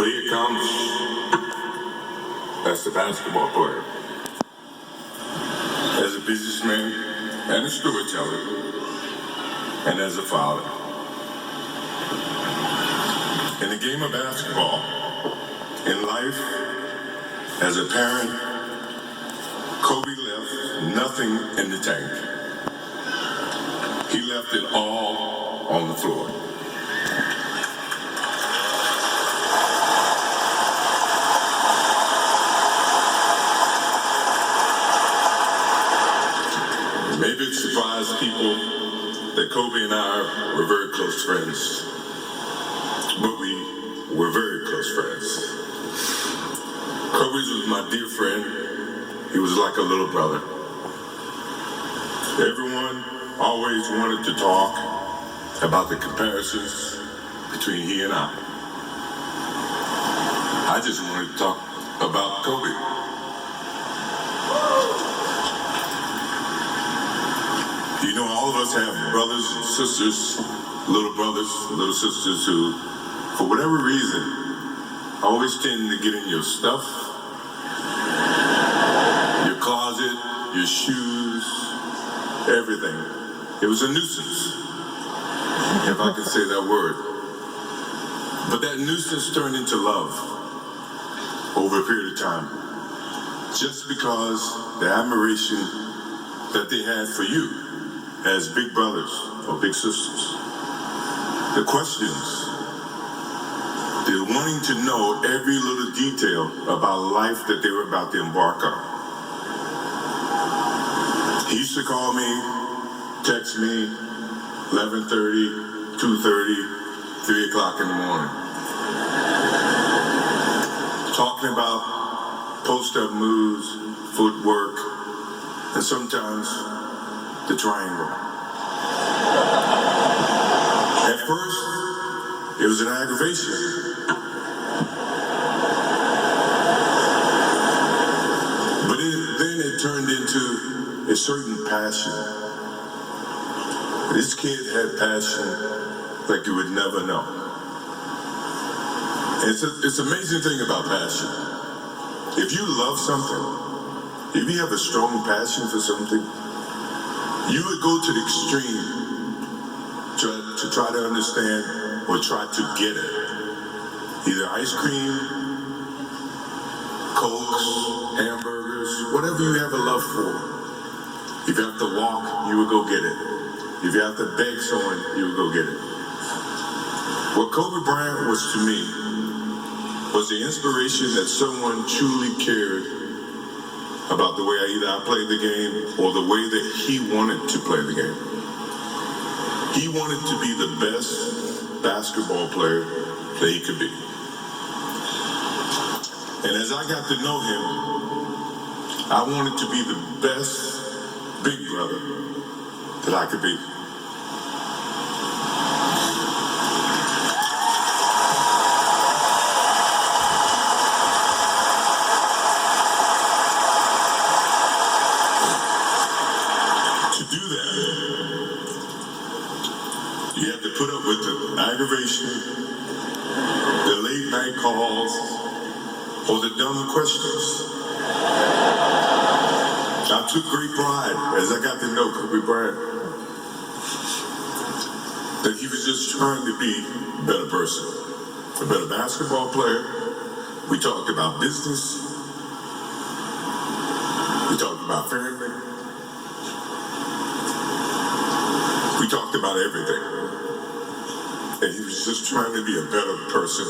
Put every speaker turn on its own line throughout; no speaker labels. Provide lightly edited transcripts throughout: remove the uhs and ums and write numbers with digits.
what he accomplished as a basketball player, as a businessman and a storyteller, and as a father. In the game of basketball, in life, as a parent, Kobe left nothing in the tank. He left it all on the floor. Maybe it surprised people that Kobe and I were very close friends, but we were very close friends. Kobe was my dear friend. He was like a little brother. Everyone always wanted to talk about the comparisons between he and I. I just wanted to talk about Kobe. You know, all of us have brothers and sisters, little brothers, little sisters who, for whatever reason, always tend to get in your stuff, your closet, your shoes, everything. It was a nuisance, if I can say that word. But that nuisance turned into love over a period of time, just because the admiration that they had for you as big brothers or big sisters. The questions, the wanting to know every little detail about life that they were about to embark on. He used to call me, text me, 11:30, 2:30, 3 o'clock in the morning. Talking about post-up moves, footwork, and sometimes the triangle. At first, it was an aggravation. But then it turned into a certain passion. This kid had passion like you would never know. And it's an amazing thing about passion. If you love something, if you have a strong passion for something, you would go to the extreme to try to understand or try to get it. Either ice cream, Cokes, hamburgers, whatever you have a love for. If you have to walk, you would go get it. If you have to beg someone, you would go get it. What Kobe Bryant was to me was the inspiration that someone truly cared about the way I played the game or the way that he wanted to play the game. He wanted to be the best basketball player that he could be. And as I got to know him, I wanted to be the best big brother that I could be. Put up with the aggravation, the late night calls, or the dumb questions. I took great pride as I got to know Kobe Bryant that he was just trying to be a better person, a better basketball player. We talked about business. We talked about family. We talked about everything. And he was just trying to be a better person.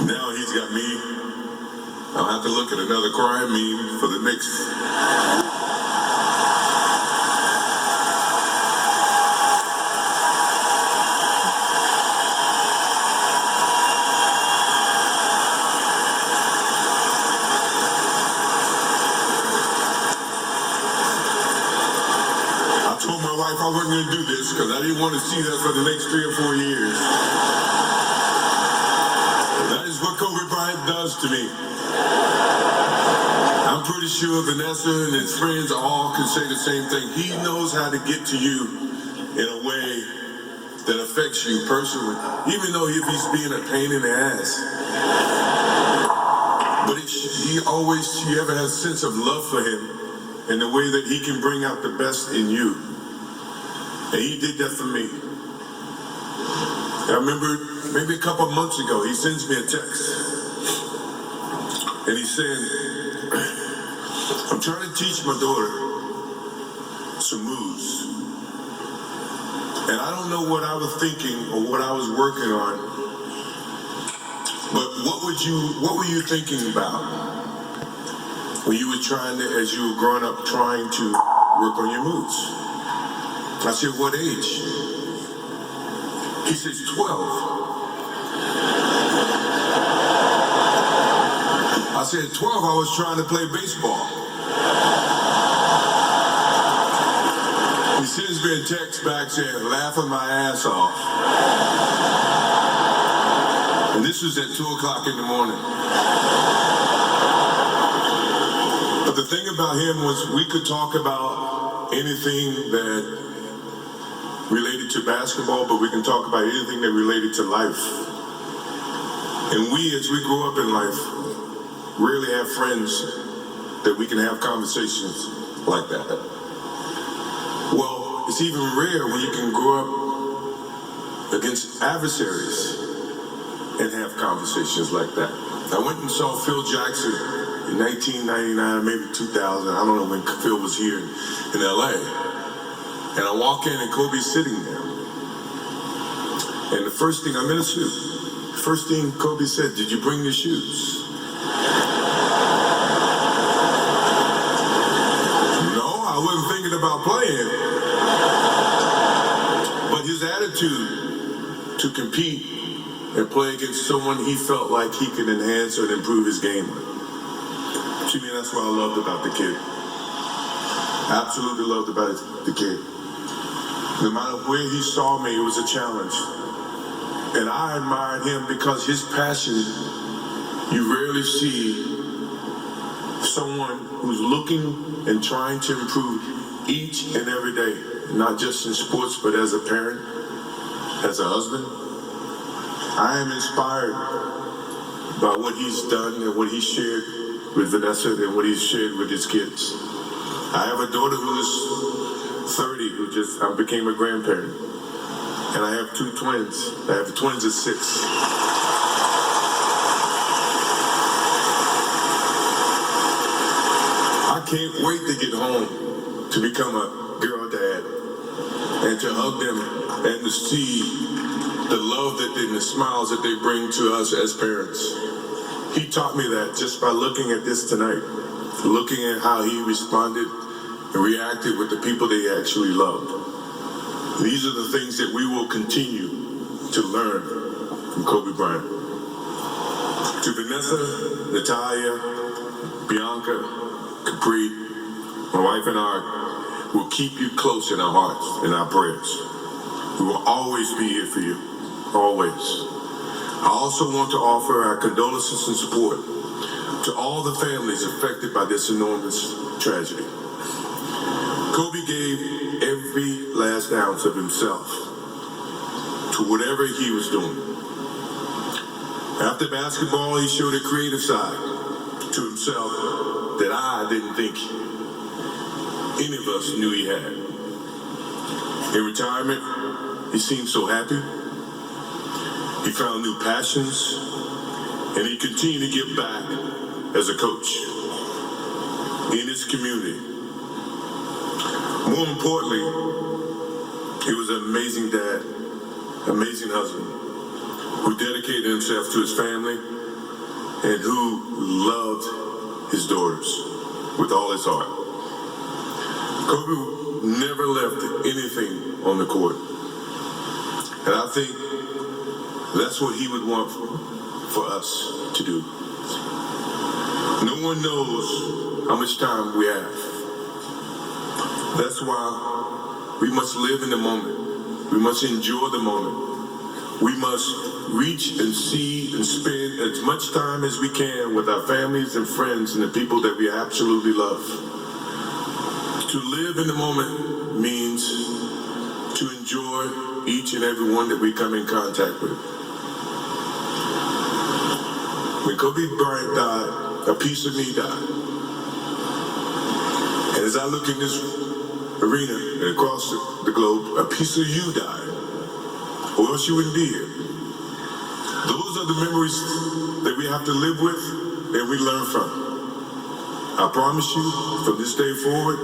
Now he's got me. I'll have to look at another crime meme for the next. I wasn't going to do this because I didn't want to see that for the next 3 or 4 years. That is what Kobe Bryant does to me. I'm pretty sure Vanessa and his friends all can say the same thing. He knows how to get to you in a way that affects you personally, even though if he's being a pain in the ass. But you ever had a sense of love for him and the way that he can bring out the best in you. And he did that for me. I remember maybe a couple of months ago, he sends me a text. And he's saying, I'm trying to teach my daughter some moves. And I don't know what I was thinking or what I was working on. But what were you thinking about when you were as you were growing up, trying to work on your moves? I said, what age? He says, 12. I said, 12, I was trying to play baseball. He sends me a text back saying, laughing my ass off. And this was at 2 o'clock in the morning. But the thing about him was we could talk about anything that related to basketball, but we can talk about anything that related to life. And we, as we grow up in life, rarely have friends that we can have conversations like that. Well, it's even rare when you can grow up against adversaries and have conversations like that. I went and saw Phil Jackson in 1999, maybe 2000. I don't know when Phil was here in LA. And I walk in and Kobe's sitting there. And the first thing, I'm in a suit. The first thing Kobe said, did you bring your shoes? No, I wasn't thinking about playing. But his attitude to compete and play against someone he felt like he could enhance or improve his game. To me, that's what I loved about the kid. Absolutely loved about the kid. No matter where he saw me, it was a challenge. And I admired him because his passion, you rarely see someone who's looking and trying to improve each and every day, not just in sports, but as a parent, as a husband. I am inspired by what he's done and what he shared with Vanessa and what he's shared with his kids. I have a daughter who is 30 who I became a grandparent. And I have 2 twins. I have twins at 6. I can't wait to get home to become a girl dad and to hug them and to see the love and the smiles that they bring to us as parents. He taught me that just by looking at this tonight, looking at how he responded and reacted with the people that he actually loved. These are the things that we will continue to learn from Kobe Bryant. To Vanessa, Natalia, Bianca, Capri, my wife and I will keep you close in our hearts, in our prayers. We will always be here for you, always. I also want to offer our condolences and support to all the families affected by this enormous tragedy. Kobe gave every last ounce of himself to whatever he was doing. After basketball, he showed a creative side to himself that I didn't think any of us knew he had. In retirement, he seemed so happy. He found new passions, and he continued to give back as a coach in his community. More importantly, he was an amazing dad, amazing husband, who dedicated himself to his family and who loved his daughters with all his heart. Kobe never left anything on the court. And I think that's what he would want for us to do. No one knows how much time we have. That's why we must live in the moment. We must enjoy the moment. We must reach and see and spend as much time as we can with our families and friends and the people that we absolutely love. To live in the moment means to enjoy enjoy each and every one that we come in contact with. When Kobe Bryant died, a piece of me died. And as I look in this arena and across the globe, a piece of you died, or else you wouldn't be here. Those are the memories that we have to live with and we learn from. I promise you, from this day forward,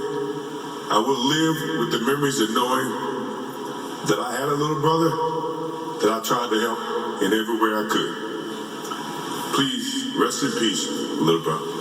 I will live with the memories of knowing that I had a little brother that I tried to help in every way I could. Please, rest in peace, little brother.